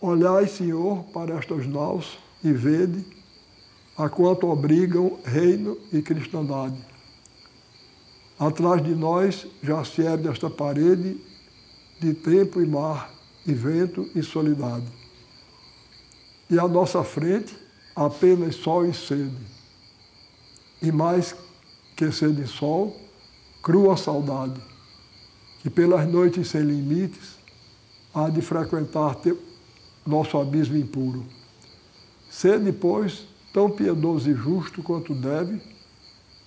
Olhai, Senhor, para estas naus e vede a quanto obrigam reino e cristandade. Atrás de nós já se ergue esta parede de tempo e mar, e vento e solidade. E à nossa frente apenas sol e sede. E mais que sede e sol, crua saudade, que pelas noites sem limites há de frequentar nosso abismo impuro. Sede, pois, tão piedoso e justo quanto deve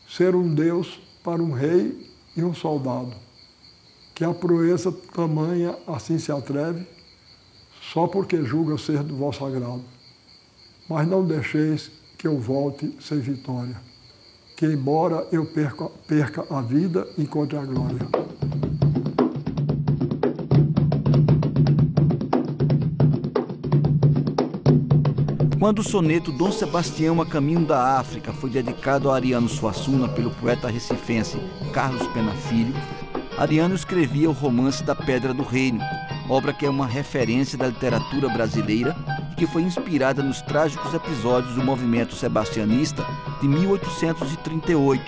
ser um Deus para um rei e um soldado, que a proeza tamanha assim se atreve, só porque julga ser do vosso agrado. Mas não deixeis que eu volte sem vitória, que embora eu perca a vida, encontre a glória. Quando o soneto Dom Sebastião a Caminho da África foi dedicado a Ariano Suassuna pelo poeta recifense Carlos Pena Filho, Ariano escrevia o romance da Pedra do Reino, obra que é uma referência da literatura brasileira e que foi inspirada nos trágicos episódios do movimento sebastianista de 1838,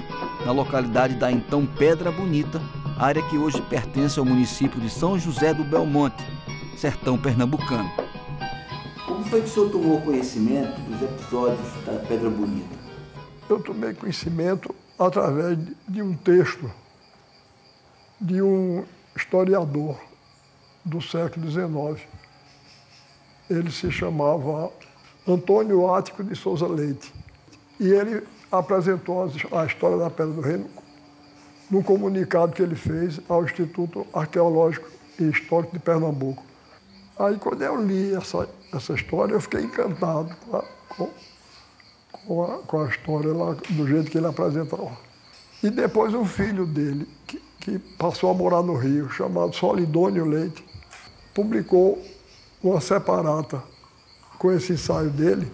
na localidade da então Pedra Bonita, área que hoje pertence ao município de São José do Belmonte, sertão pernambucano. Como foi que o senhor tomou conhecimento dos episódios da Pedra Bonita? Eu tomei conhecimento através de um texto de um historiador do século XIX. Ele se chamava Antônio Ático de Souza Leite. E ele apresentou a história da Pedra do Reino num comunicado que ele fez ao Instituto Arqueológico e Histórico de Pernambuco. Aí, quando eu li essa história, eu fiquei encantado com a história lá, do jeito que ele apresentou. E depois um filho dele, que passou a morar no Rio, chamado Solidônio Leite, publicou uma separata com esse ensaio dele,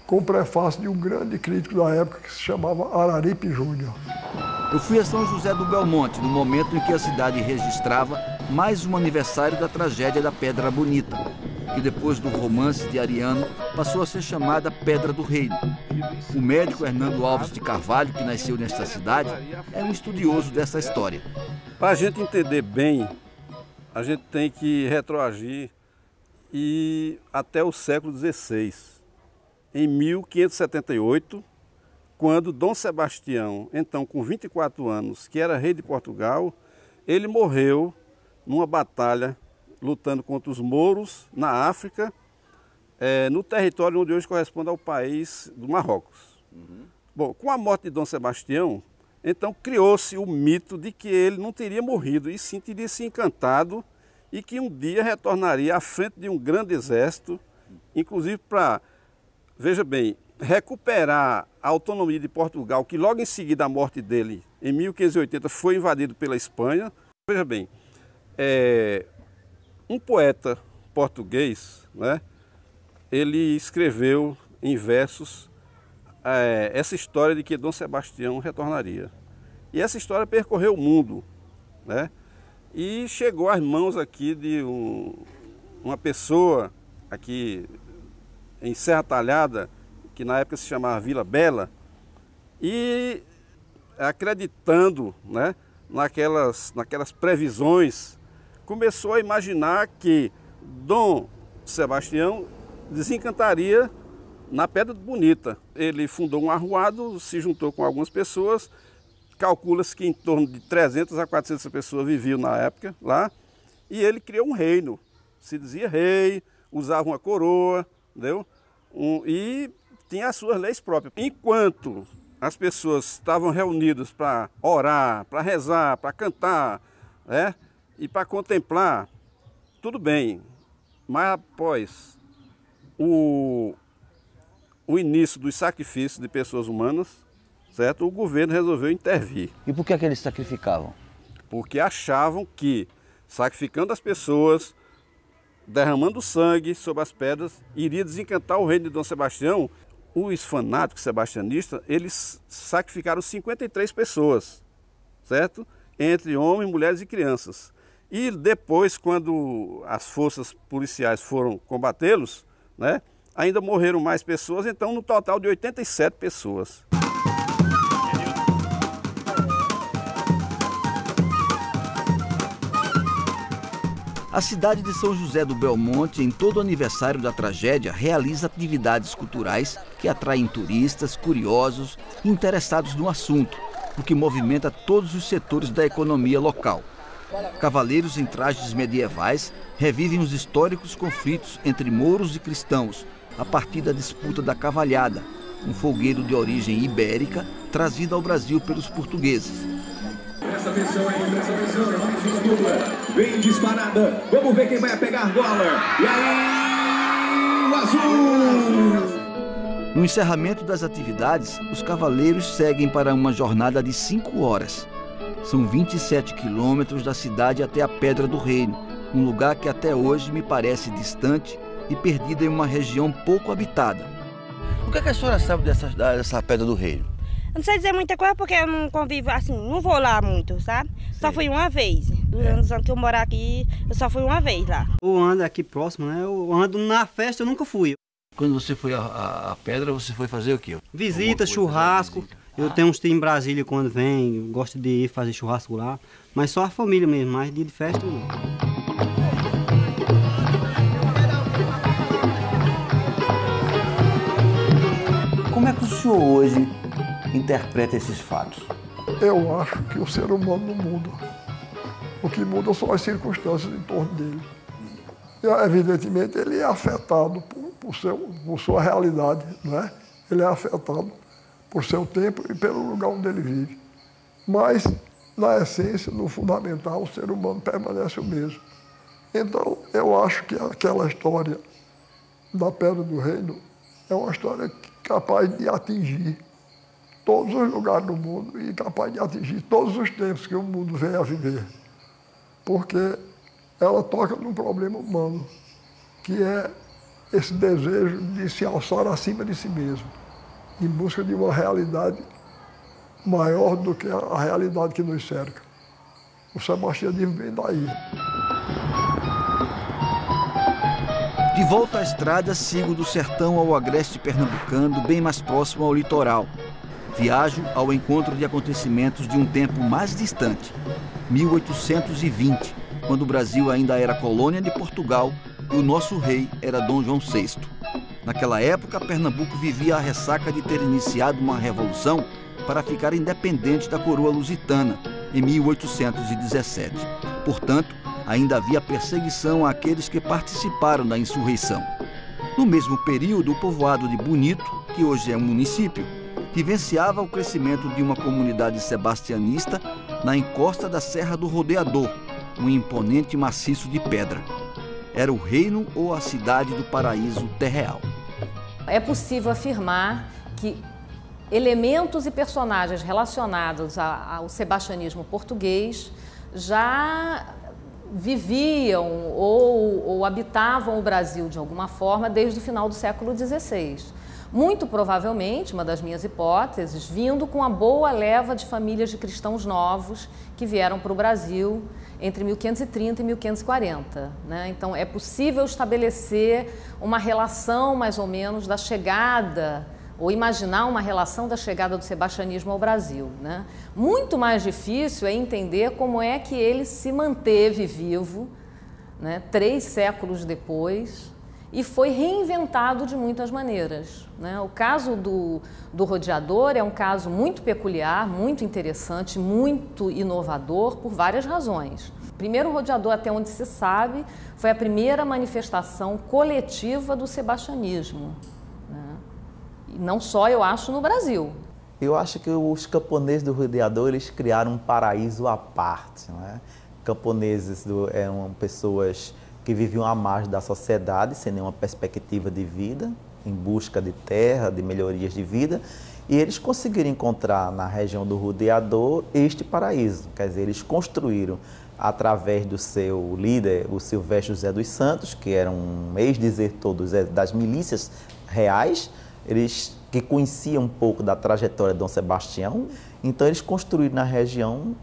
com o prefácio de um grande crítico da época que se chamava Araripe Júnior. Eu fui a São José do Belmonte no momento em que a cidade registrava mais um aniversário da tragédia da Pedra Bonita, que depois do romance de Ariano passou a ser chamada Pedra do Reino. O médico Hernando Alves de Carvalho, que nasceu nesta cidade, é um estudioso dessa história. Para a gente entender bem, a gente tem que retroagir e até o século XVI. Em 1578, quando Dom Sebastião, então com 24 anos, que era rei de Portugal, ele morreu numa batalha lutando contra os mouros na África, no território onde hoje corresponde ao país do Marrocos. Bom, com a morte de Dom Sebastião, então criou-se o mito de que ele não teria morrido, e sim teria se encantado e que um dia retornaria à frente de um grande exército, inclusive para, veja bem, recuperar a autonomia de Portugal, que logo em seguida a morte dele, em 1580, foi invadido pela Espanha. Veja bem, um poeta português, né, ele escreveu em versos essa história de que Dom Sebastião retornaria. E essa história percorreu o mundo, né, e chegou às mãos aqui de uma pessoa aqui em Serra Talhada, que na época se chamava Vila Bela, e acreditando, né, naquelas previsões, começou a imaginar que Dom Sebastião desencantaria na Pedra Bonita. Ele fundou um arruado, se juntou com algumas pessoas, calcula-se que em torno de 300 a 400 pessoas viviam na época lá, e ele criou um reino, se dizia rei, usava uma coroa, entendeu? E tinha as suas leis próprias. Enquanto as pessoas estavam reunidas para orar, para rezar, para cantar, né, e para contemplar, tudo bem, mas após o início dos sacrifícios de pessoas humanas, certo? O governo resolveu intervir. E por que eles sacrificavam? Porque achavam que, sacrificando as pessoas, derramando sangue sobre as pedras, iria desencantar o reino de Dom Sebastião. Os fanáticos sebastianistas, eles sacrificaram 53 pessoas, certo? Entre homens, mulheres e crianças. E depois, quando as forças policiais foram combatê-los, né, ainda morreram mais pessoas, então no total de 87 pessoas. A cidade de São José do Belmonte, em todo aniversário da tragédia, realiza atividades culturais que atraem turistas, curiosos e interessados no assunto, o que movimenta todos os setores da economia local. Cavaleiros em trajes medievais revivem os históricos conflitos entre mouros e cristãos, a partir da disputa da cavalhada, um folguedo de origem ibérica trazido ao Brasil pelos portugueses. Presta atenção aí, é mais uma dupla. Vem disparada. Vamos ver quem vai pegar dólar. E aí, o azul! No encerramento das atividades, os cavaleiros seguem para uma jornada de 5 horas. São 27 quilômetros da cidade até a Pedra do Reino, um lugar que até hoje me parece distante e perdido em uma região pouco habitada. O que a senhora sabe dessa Pedra do Reino? Eu não sei dizer muita coisa porque eu não convivo, assim, não vou lá muito, sabe? Sim. Só fui uma vez. Durante os anos que eu moro aqui, eu só fui uma vez lá. Eu ando aqui próximo, né? Eu ando na festa, eu nunca fui. Quando você foi à pedra, você foi fazer o quê? Visita, churrasco. Eu tenho uns tios em Brasília quando vem, gosto de ir fazer churrasco lá. Mas só a família mesmo, mas dia de festa não. Como é que o senhor hoje interpreta esses fatos? Eu acho que o ser humano não muda. O que muda são as circunstâncias em torno dele. E, evidentemente, ele é afetado por sua realidade, não é? Ele é afetado por seu tempo e pelo lugar onde ele vive. Mas, na essência, no fundamental, o ser humano permanece o mesmo. Então, eu acho que aquela história da Pedra do Reino é uma história capaz de atingir todos os lugares do mundo e capaz de atingir todos os tempos que o mundo vem a viver. Porque ela toca num problema humano, que é esse desejo de se alçar acima de si mesmo, em busca de uma realidade maior do que a realidade que nos cerca. O sebastianismo vem daí. De volta à estrada, sigo do sertão ao agreste pernambucano, bem mais próximo ao litoral. Viajo ao encontro de acontecimentos de um tempo mais distante, 1820, quando o Brasil ainda era colônia de Portugal e o nosso rei era Dom João VI. Naquela época, Pernambuco vivia a ressaca de ter iniciado uma revolução para ficar independente da coroa lusitana, em 1817. Portanto, ainda havia perseguição àqueles que participaram da insurreição. No mesmo período, o povoado de Bonito, que hoje é um município, vivenciava o crescimento de uma comunidade sebastianista na encosta da Serra do Rodeador, um imponente maciço de pedra. Era o reino ou a cidade do paraíso terreal. É possível afirmar que elementos e personagens relacionados ao sebastianismo português já viviam ou habitavam o Brasil de alguma forma desde o final do século XVI. Muito provavelmente, uma das minhas hipóteses, vindo com a boa leva de famílias de cristãos novos que vieram para o Brasil entre 1530 e 1540. Né? Então, é possível estabelecer uma relação, mais ou menos, da chegada, ou imaginar uma relação da chegada do sebastianismo ao Brasil. Né? Muito mais difícil é entender como é que ele se manteve vivo, né, 3 séculos depois, e foi reinventado de muitas maneiras. Né? O caso do rodeador é um caso muito peculiar, muito interessante, muito inovador, por várias razões. Primeiro, o rodeador, até onde se sabe, foi a primeira manifestação coletiva do sebastianismo. Né? E não só, eu acho, no Brasil. Eu acho que os camponeses do rodeador, eles criaram um paraíso à parte. Não é? Camponeses eram pessoas que viviam à margem da sociedade, sem nenhuma perspectiva de vida, em busca de terra, de melhorias de vida, e eles conseguiram encontrar na região do Rodeador este paraíso. Quer dizer, eles construíram, através do seu líder, o Silvestre José dos Santos, que era um ex-desertor das milícias reais, eles que conheciam um pouco da trajetória de Dom Sebastião, Então eles construíram na região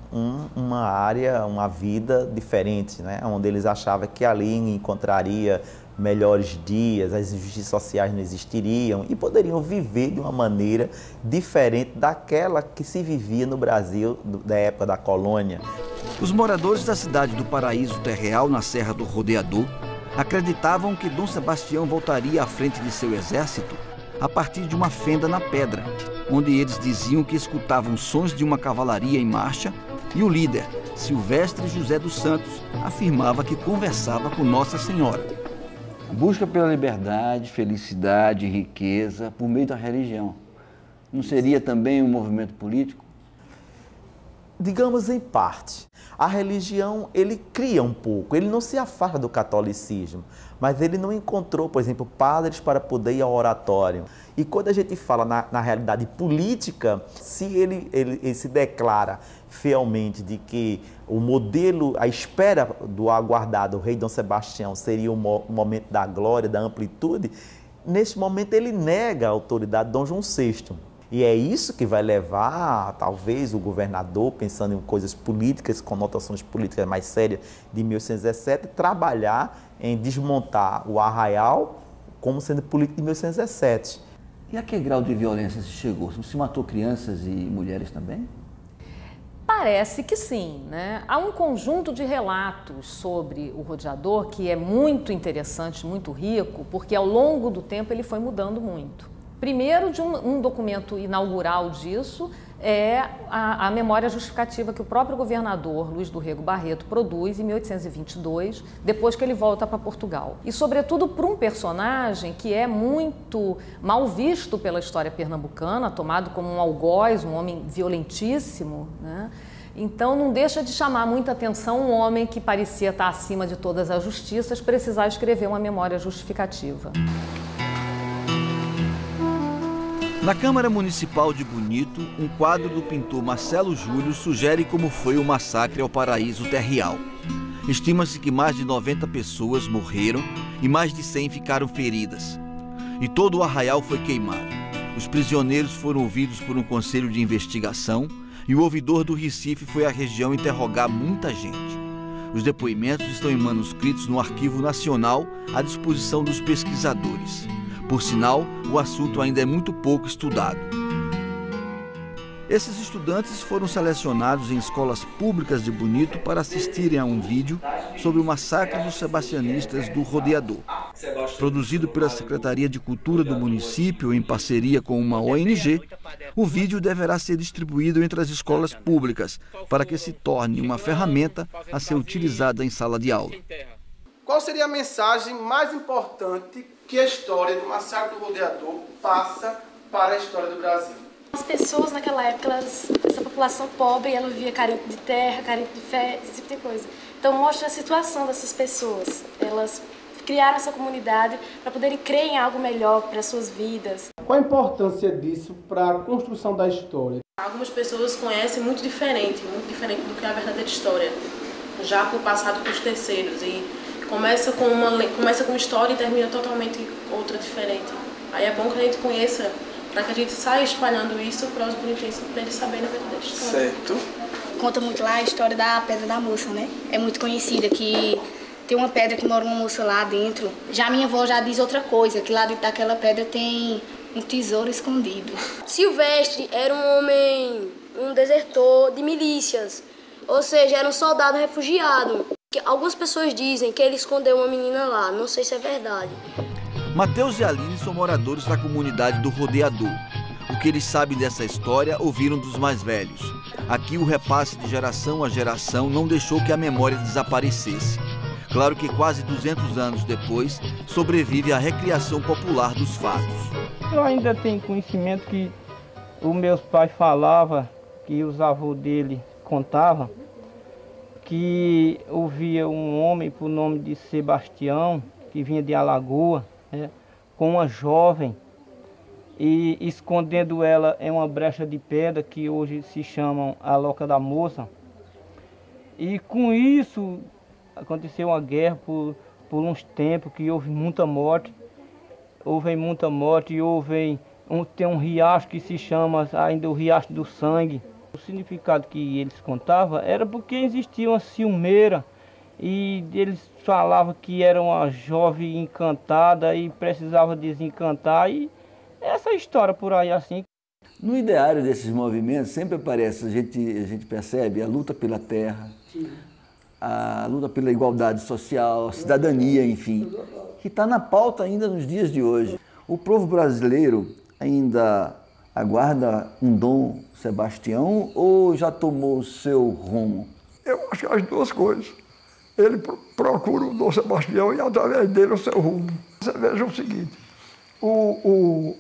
uma área, uma vida diferente, né? Onde eles achavam que ali encontraria melhores dias, as injustiças sociais não existiriam e poderiam viver de uma maneira diferente daquela que se vivia no Brasil da época da colônia. Os moradores da cidade do Paraíso Terreal, na Serra do Rodeador, acreditavam que Dom Sebastião voltaria à frente de seu exército a partir de uma fenda na pedra, onde eles diziam que escutavam sons de uma cavalaria em marcha e o líder, Silvestre José dos Santos, afirmava que conversava com Nossa Senhora. A busca pela liberdade, felicidade e riqueza por meio da religião. Não seria também um movimento político? Digamos em parte. A religião, ele cria um pouco, ele não se afasta do catolicismo, mas ele não encontrou, por exemplo, padres para poder ir ao oratório. E quando a gente fala na realidade política, se ele se declara fielmente de que o modelo, a espera do aguardado rei Dom Sebastião seria um momento da glória, da amplitude, neste momento ele nega a autoridade de Dom João VI. E é isso que vai levar, talvez, o governador, pensando em coisas políticas, conotações políticas mais sérias de 1817, trabalhar em desmontar o arraial como sendo político de 1817. E a que grau de violência se chegou? Se matou crianças e mulheres também? Parece que sim, né? Há um conjunto de relatos sobre o rodeador que é muito interessante, muito rico, porque ao longo do tempo ele foi mudando muito. Primeiro, de um documento inaugural disso é a memória justificativa que o próprio governador Luiz do Rego Barreto produz em 1822, depois que ele volta para Portugal. E, sobretudo, por um personagem que é muito mal visto pela história pernambucana, tomado como um algoz, um homem violentíssimo, né? Então, não deixa de chamar muita atenção um homem que parecia estar acima de todas as justiças precisar escrever uma memória justificativa. Na Câmara Municipal de Bonito, um quadro do pintor Marcelo Júlio sugere como foi o massacre ao Paraíso Terreal. Estima-se que mais de 90 pessoas morreram e mais de 100 ficaram feridas. E todo o arraial foi queimado. Os prisioneiros foram ouvidos por um conselho de investigação e o ouvidor do Recife foi à região interrogar muita gente. Os depoimentos estão em manuscritos no Arquivo Nacional à disposição dos pesquisadores. Por sinal, o assunto ainda é muito pouco estudado. Esses estudantes foram selecionados em escolas públicas de Bonito para assistirem a um vídeo sobre o massacre dos sebastianistas do Rodeador. Produzido pela Secretaria de Cultura do município em parceria com uma ONG, o vídeo deverá ser distribuído entre as escolas públicas para que se torne uma ferramenta a ser utilizada em sala de aula. Qual seria a mensagem mais importante que a história do massacre do Rodeador passa para a história do Brasil? As pessoas naquela época, essa população pobre, ela vivia carente de terra, carente de fé, esse tipo de coisa. Então mostra a situação dessas pessoas. Elas criaram essa comunidade para poderem crer em algo melhor para as suas vidas. Qual a importância disso para a construção da história? Algumas pessoas conhecem muito diferente do que a verdadeira história, já por passado para os terceiros. E começa com uma história e termina totalmente outra, diferente. Aí é bom que a gente conheça, para que a gente saia espalhando isso para os bonitenses, para eles saberem a verdadeira história. Certo. Conta muito lá a história da Pedra da Moça, né? É muito conhecida, que tem uma pedra que mora uma moça lá dentro. Já minha avó já diz outra coisa, que lá dentro daquela pedra tem um tesouro escondido. Silvestre era um homem, um desertor de milícias, ou seja, era um soldado refugiado. Algumas pessoas dizem que ele escondeu uma menina lá, não sei se é verdade. Mateus e Aline são moradores da comunidade do Rodeador. O que eles sabem dessa história ouviram dos mais velhos. Aqui o repasse de geração a geração não deixou que a memória desaparecesse. Claro que quase 200 anos depois, sobrevive a recriação popular dos fatos. Eu ainda tenho conhecimento que os meus pais falavam, que os avós dele contavam, que ouvia um homem por nome de Sebastião, que vinha de Alagoa, né, com uma jovem, e escondendo ela em uma brecha de pedra que hoje se chama a Loca da Moça. E com isso aconteceu uma guerra por uns tempos, que houve muita morte. Tem um riacho que se chama ainda o Riacho do Sangue. O significado que eles contavam era porque existia uma ciumeira e eles falavam que era uma jovem encantada e precisava desencantar, e essa história por aí assim. No ideário desses movimentos sempre aparece, a gente percebe a luta pela terra, a luta pela igualdade social, a cidadania, enfim, que está na pauta ainda nos dias de hoje. O povo brasileiro ainda aguarda um Dom Sebastião ou já tomou o seu rumo? Eu acho que as duas coisas. Ele procura o Dom Sebastião e através dele o seu rumo. Você veja o seguinte, o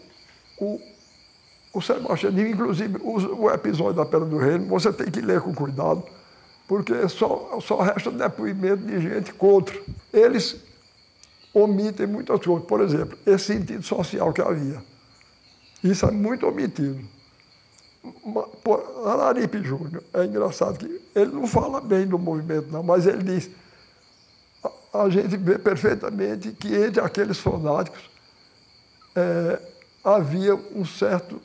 Sebastião, inclusive o episódio da Pedra do Reino, você tem que ler com cuidado, porque só resta depoimento de gente contra. Eles omitem muitas coisas. Por exemplo, esse sentido social que havia. Isso é muito omitido. Araripe Júnior, é engraçado que ele não fala bem do movimento, não, mas ele diz, a gente vê perfeitamente que entre aqueles fanáticos havia um certo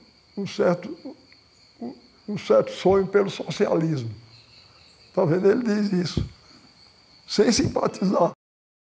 sonho pelo socialismo. Está vendo? Ele diz isso, sem simpatizar.